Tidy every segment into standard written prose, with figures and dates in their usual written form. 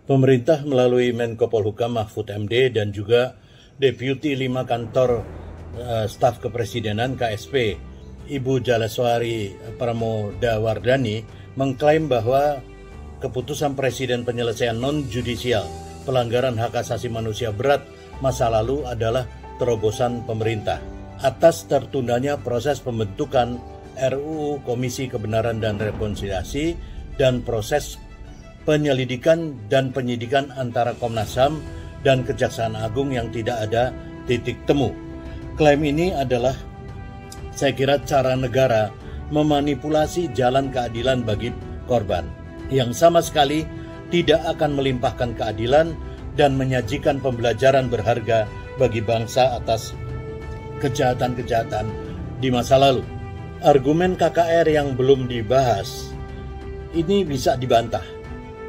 Pemerintah melalui Menko Polhukam Mahfud MD dan juga Deputi 5 Kantor Staf Kepresidenan KSP, Ibu Jalaswari Pramodawardhani, mengklaim bahwa keputusan Presiden penyelesaian non-judisial pelanggaran hak asasi manusia berat masa lalu adalah terobosan pemerintah. Atas tertundanya proses pembentukan RUU Komisi Kebenaran dan Rekonsiliasi dan proses penyelidikan dan penyidikan antara Komnas HAM dan Kejaksaan Agung yang tidak ada titik temu. Klaim ini adalah, saya kira, cara negara memanipulasi jalan keadilan bagi korban, yang sama sekali tidak akan melimpahkan keadilan dan menyajikan pembelajaran berharga bagi bangsa atas kejahatan-kejahatan di masa lalu. Argumen KKR yang belum dibahas ini bisa dibantah.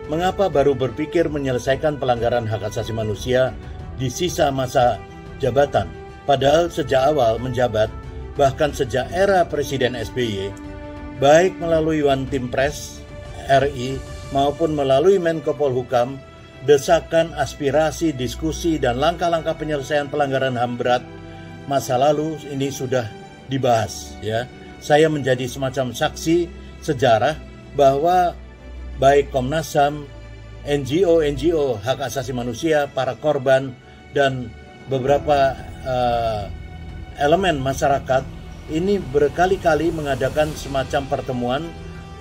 Mengapa baru berpikir menyelesaikan pelanggaran hak asasi manusia di sisa masa jabatan? Padahal sejak awal menjabat, bahkan sejak era Presiden SBY, baik melalui One Team Press RI maupun melalui Menko Polhukam, desakan, aspirasi, diskusi, dan langkah-langkah penyelesaian pelanggaran HAM berat masa lalu ini sudah dibahas. Ya, saya menjadi semacam saksi sejarah bahwa baik Komnas HAM, NGO hak asasi manusia, para korban, dan beberapa elemen masyarakat ini berkali-kali mengadakan semacam pertemuan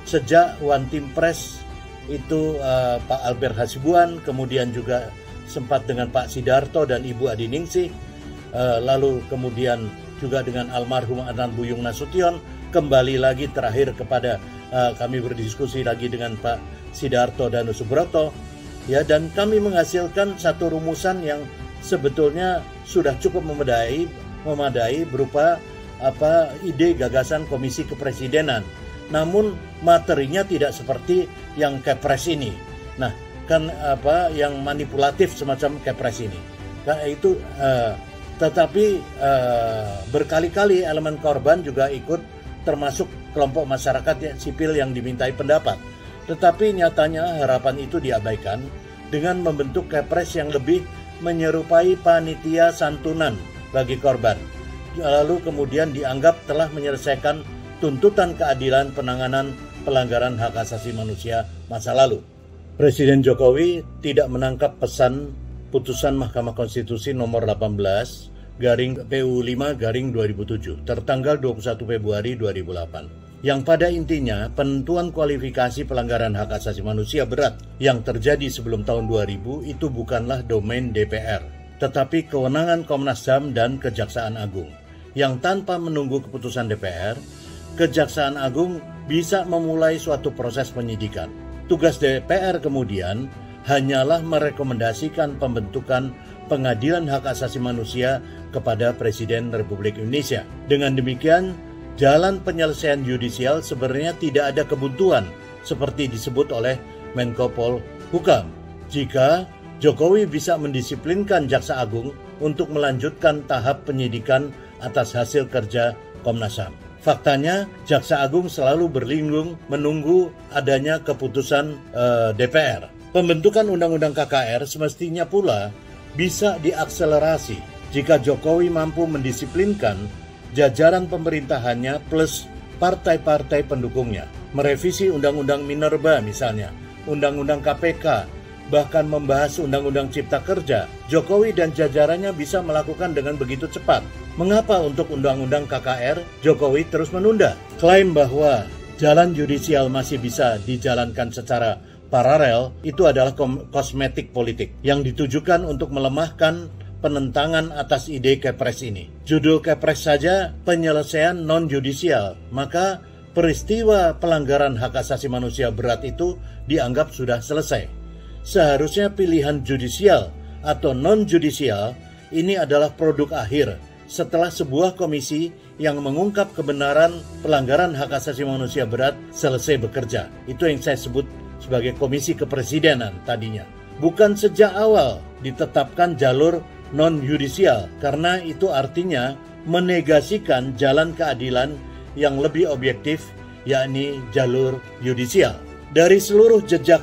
sejak One Team Press itu Pak Albert Hasibuan, kemudian juga sempat dengan Pak Sidarto dan Ibu Adi Ningsih, lalu kemudian juga dengan almarhum Adnan Buyung Nasution, kembali lagi terakhir kepada kami berdiskusi lagi dengan Pak Sidarto dan Subroto, ya, dan kami menghasilkan satu rumusan yang sebetulnya sudah cukup memadai berupa ide gagasan Komisi Kepresidenan. Namun materinya tidak seperti yang Kepres ini. Nah, kan yang manipulatif semacam Kepres ini. Nah, itu tetapi berkali-kali elemen korban juga ikut, termasuk kelompok masyarakat sipil yang dimintai pendapat. Tetapi nyatanya harapan itu diabaikan dengan membentuk Kepres yang lebih menyerupai panitia santunan bagi korban. Lalu kemudian dianggap telah menyelesaikan tuntutan keadilan penanganan pelanggaran hak asasi manusia masa lalu. Presiden Jokowi tidak menangkap pesan putusan Mahkamah Konstitusi nomor 18/PU5/2007 tertanggal 21 Februari 2008 yang pada intinya penentuan kualifikasi pelanggaran hak asasi manusia berat yang terjadi sebelum tahun 2000 itu bukanlah domain DPR, tetapi kewenangan Komnas HAM dan Kejaksaan Agung, yang tanpa menunggu keputusan DPR, Kejaksaan Agung bisa memulai suatu proses penyidikan. Tugas DPR kemudian hanyalah merekomendasikan pembentukan Pengadilan Hak Asasi Manusia kepada Presiden Republik Indonesia. Dengan demikian, jalan penyelesaian yudisial sebenarnya tidak ada kebuntuan seperti disebut oleh Menko Polhukam. Jika Jokowi bisa mendisiplinkan Jaksa Agung untuk melanjutkan tahap penyidikan atas hasil kerja Komnas HAM. Faktanya, Jaksa Agung selalu berlindung menunggu adanya keputusan DPR. Pembentukan Undang-Undang KKR semestinya pula bisa diakselerasi jika Jokowi mampu mendisiplinkan jajaran pemerintahannya plus partai-partai pendukungnya. Merevisi Undang-Undang Minerba misalnya, Undang-Undang KPK, bahkan membahas Undang-Undang Cipta Kerja. Jokowi dan jajarannya bisa melakukan dengan begitu cepat. Mengapa untuk Undang-Undang KKR Jokowi terus menunda? Klaim bahwa jalan yudisial masih bisa dijalankan secara paralel itu adalah kosmetik politik yang ditujukan untuk melemahkan penentangan atas ide Kepres ini. Judul Kepres saja penyelesaian non-judisial, maka peristiwa pelanggaran hak asasi manusia berat itu dianggap sudah selesai. Seharusnya pilihan judisial atau non-judisial ini adalah produk akhir setelah sebuah komisi yang mengungkap kebenaran pelanggaran hak asasi manusia berat selesai bekerja. Itu yang saya sebut sebagai Komisi Kepresidenan tadinya. Bukan sejak awal ditetapkan jalur non-yudisial, karena itu artinya menegasikan jalan keadilan yang lebih objektif, yakni jalur yudisial. Dari seluruh jejak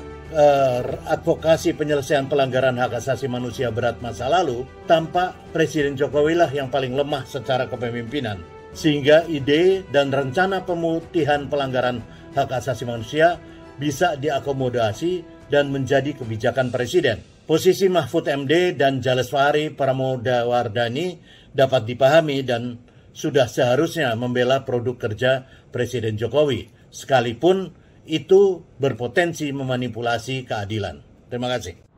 advokasi penyelesaian pelanggaran hak asasi manusia berat masa lalu, tampak Presiden Jokowi lah yang paling lemah secara kepemimpinan. Sehingga ide dan rencana pemutihan pelanggaran hak asasi manusia bisa diakomodasi dan menjadi kebijakan Presiden. Posisi Mahfud MD dan Jaleswari Pramodawardhani dapat dipahami dan sudah seharusnya membela produk kerja Presiden Jokowi, sekalipun itu berpotensi memanipulasi keadilan. Terima kasih.